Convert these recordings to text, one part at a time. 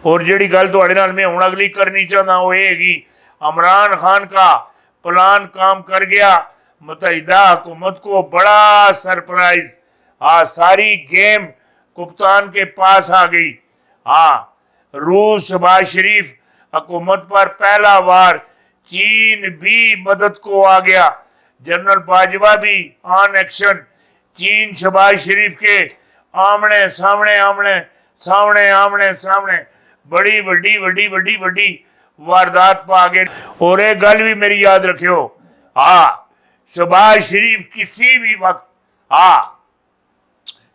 और जिहड़ी गल तुहाडे नाल मैं हुण अगली करनी चाहता वो ये हैगी, इमरान खान का प्लान काम कर गया। मुत्तहिदा हुकूमत को बड़ा सरप्राइज, सारी गेम कप्तान के पास आ गई। रूस शहबाज शरीफ हुकूमत पर पहला वार, चीन भी मदद को आ गया। जनरल बाजवा भी ऑन एक्शन, चीन शहबाज शरीफ के आमने सामने आमने सामने आमने सामने बड़ी वड्डी वड्डी वड्डी वड्डी वारदात पा गए। और एक गल भी मेरी याद रखियो, शहबाज शरीफ किसी भी वक्त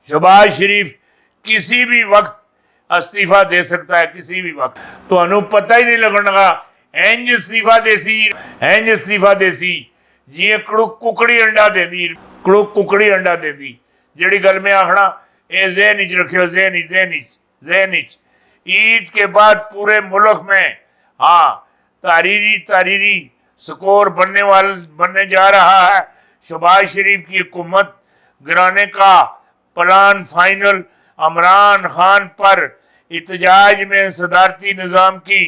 शहबाज शरीफ किसी भी वक्त अस्तीफा दे सकता है, किसी भी वक्त। तो पता ही नहीं लगन लगा इंज अस्तीफा देसी, इंज अस्तीफा देसी जी कड़ुक कुकड़ी अंडा देंदी, कड़ुक कुकड़ी अंडा देंदी। जिहड़ी गल मैं आखना ये ज़हन च रखियो, ज़हन च। ईद के बाद पूरे मुल्क में तारीरी स्कोर बनने जा रहा है। शहबाज शरीफ की हुकूमत गिराने का प्लान फाइनल, इमरान खान पर इत्तेजाज में सदारती निज़ाम की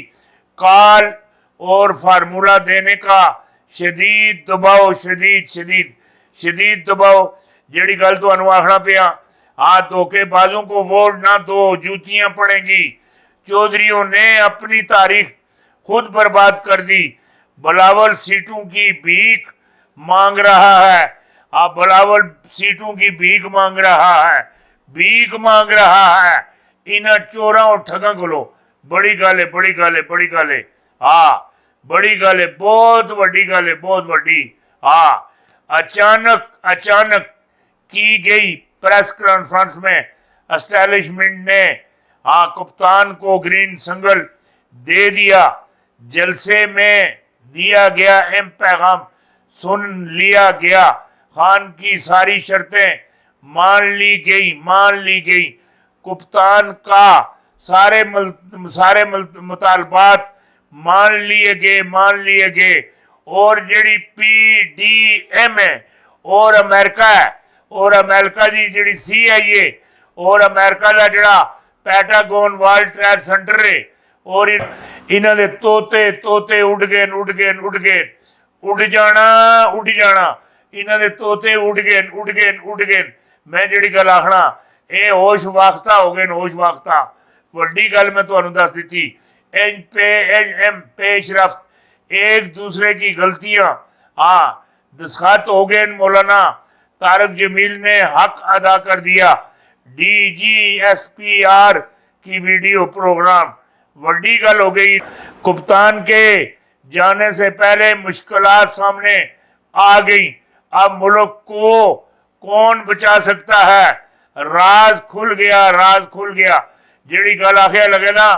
कॉल और फार्मूला देने का शदीद दबाव, शदीद दबाव। जिहड़ी गल तुहानू आखना पिया, धोखेबाजों को वोट ना दो, जूतियां पड़ेंगी। चौधरियों ने अपनी तारीख खुद बर्बाद कर दी। बिलावल सीटों की भीख मांग रहा है। बिलावल सीटों की भीख मांग रहा है इन चोरों और ठगों को। बड़ी गल है, बड़ी गल है, बड़ी गल है, बड़ी गल है, बहुत वड्डी गल है, बहुत वड्डी। अचानक की गई प्रेस कॉन्फ्रेंस में एस्टैब्लिशमेंट ने कप्तान को ग्रीन सिग्नल दे दिया। जलसे में दिया गया पैगाम सुन लिया गया। खान की सारी शर्तें मान ली गई। कप्तान का सारे मुतालबात मान लिए गए। और जिहड़ी PDM है और अमेरिका की जिहड़ी CIA और अमेरिका का जिहड़ा पेंटागन वर्ल्ड ट्रेड सेंटर है, और इन्हां दे तोते उड़ गए, उड़ जाना। इन्हां दे तोते उड़ गए। मैं जिहड़ी गल आखना ये होश वाख्ता हो गए, होश वाख्ता। वड्डी गल मैं तुहानू दस दी। पेशरफ्त, एक दूसरे की गलतियां दस्खत हो गए। मौलाना तारक जमील ने हक अदा कर दिया। DGSPR की वीडियो प्रोग्राम, वड्डी गल हो गई। कप्तान के जाने से पहले मुश्किलात सामने आ गई। अब मुल्क को कौन बचा सकता है? राज खुल गया। जिहड़ी गल आखिया लगे ना,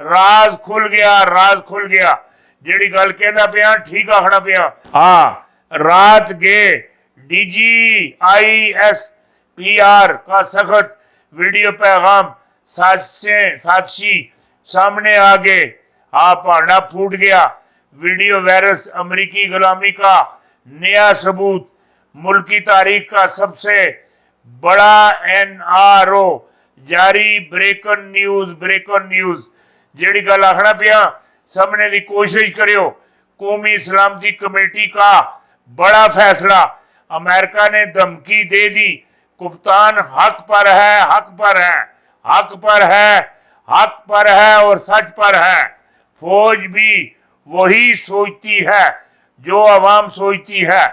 राज खुल गया। जिहड़ी गल कहना पिया ठीक आखना पिया। रात के DGISPR का सख्त वीडियो पैगाम साक्षी सामने आ गए। भांडा फूट गया। वीडियो वायरस अमेरिकी गुलामी का नया सबूत। मुल्की तारीख का सबसे बड़ा NRO जारी ब्रेकन न्यूज। जिहड़ी गल आखना पिया समझने की कोशिश करियो। कौमी सलामती कमेटी का बड़ा फैसला। अमेरिका ने धमकी दे दी। कप्तान हक पर है और सच पर है। फौज भी वही सोचती है जो अवाम सोचती है।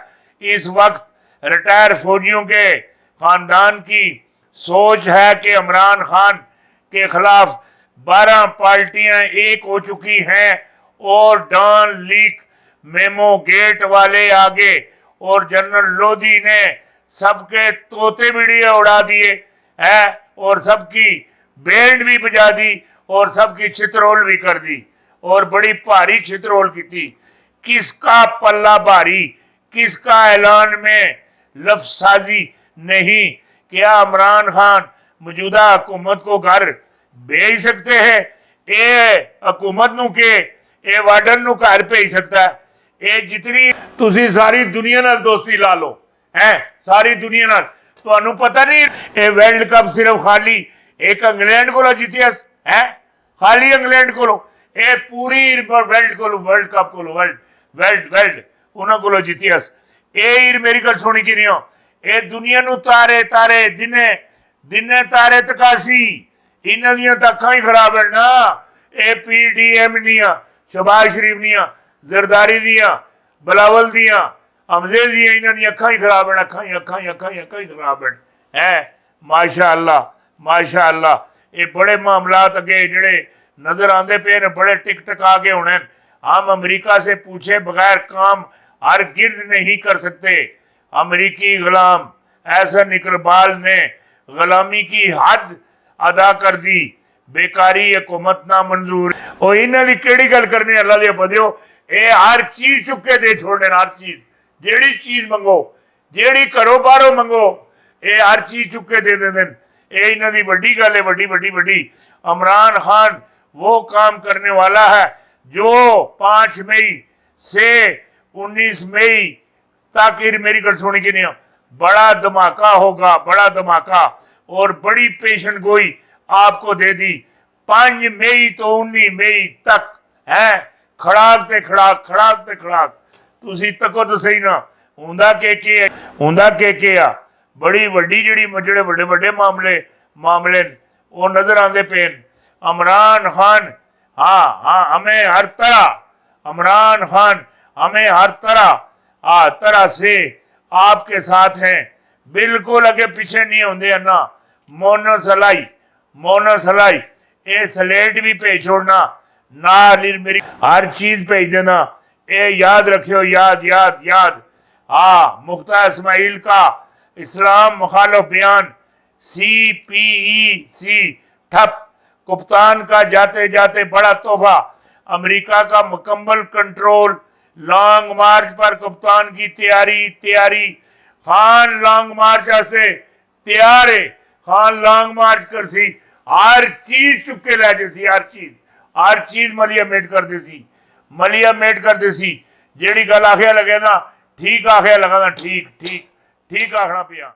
इस वक्त रिटायर फौजियों के खानदान की सोच है कि इमरान खान के खिलाफ 12 पार्टियां एक हो चुकी हैं और डॉन लीक मेमो गेट वाले आगे और जनरल लोधी ने सबके तोते वीडियो उड़ा दिए है और सबकी बैंड भी बजा दी और सबकी चित्रोल भी कर दी और बड़ी भारी चित्रोल की थी। किसका पल्ला भारी, किसका ऐलान में लफ्ज़साजी नहीं। क्या इमरान खान मौजूदा हुकूमत को घर भेज सकते हैं? ये हुकूमत नू के ये वार्डन नू घर भेज सकता है? ये जितनी तुसी सारी दुनिया नाल दोस्ती ला लो है, सारी दुनिया नाल, तुहानू पता नहीं ये वर्ल्ड कप सिर्फ खाली एक इंग्लैंड को जीतिया है। खाली इंग्लैंड को ये पूरी वर्ल्ड को वर्ल्ड कप को वर्ल्ड वर्ल्ड वर्ल्ड उन्होंने को जीतियस ये मेरी गल सुनी कि नहीं ये दुनिया नू तारे तारे दिने दिने तारे तकासी इन्हां दियां तां अखां ही खराब है ना ये PDM दियां शहबाज शरीफ दियां जरदारी दियां बिलावल दियां हमजे दियां इन्हां दियां अखां ही खराब है अखां ही खराब है माशा अल्लाह ये बड़े मामलात अगे जड़े नजर आते पे ने बड़े टिक टका के होने हम अमेरिका से पूछे बगैर काम हर गिर्द नहीं कर सकते अमेरिकी गुलाम एहसन इकबाल ने गुलामी की हद अदा कर दी बेकारी हुकूमत ना मंजूर और इन्हां दी केड़ी गल करनी अल्लाह दे बंदेओ ये हर चीज चुके दे छोड़ने हर चीज जेड़ी चीज मंगो जेड़ी घरों बाहरों मंगो ये हर चीज चुके दे देंदे ये इन्हां दी वड्डी गल है वड्डी इमरान खान वो काम करने वाला है जो 5 मई से 19 मई तक मेरी गल सुनी कि नहीं बड़ा धमाका होगा बड़ा धमाका और बड़ी पेशन गोई आपको दे दी 5 मई तो 19 मई तक है खड़ाक ते खड़ाक तुसी तको तो सही ना हुंदा के आ बड़ी वड्डी जेड़े वड्डे मामले वो नजर आते पे इमरान खान हाँ हमें हर तरह इमरान खान हमें हर तरह से आपके साथ हैं बिल्कुल अगे पीछे नहीं होंगे ना मोनोसलाई ये स्लेट भी भेज छोड़ना ना मेरी हर चीज भेज देना ये याद रखियो याद मुख्तार इस्माइल का इस्लाम मुखालिफ बयान CPEC ठप कप्तान का जाते जाते बड़ा तोहफा अमेरिका का मुकम्मल कंट्रोल लॉन्ग मार्च पर कप्तान की तैयारी खान लॉन्ग मार्च से तैयार है खान लॉन्ग मार्च कर सी हर चीज चुके लै जैसी हर चीज मलिया मेट कर देसी जेड़ी गल आखिया लगे ना ठीक आखिया लगा ना ठीक आखना पिया।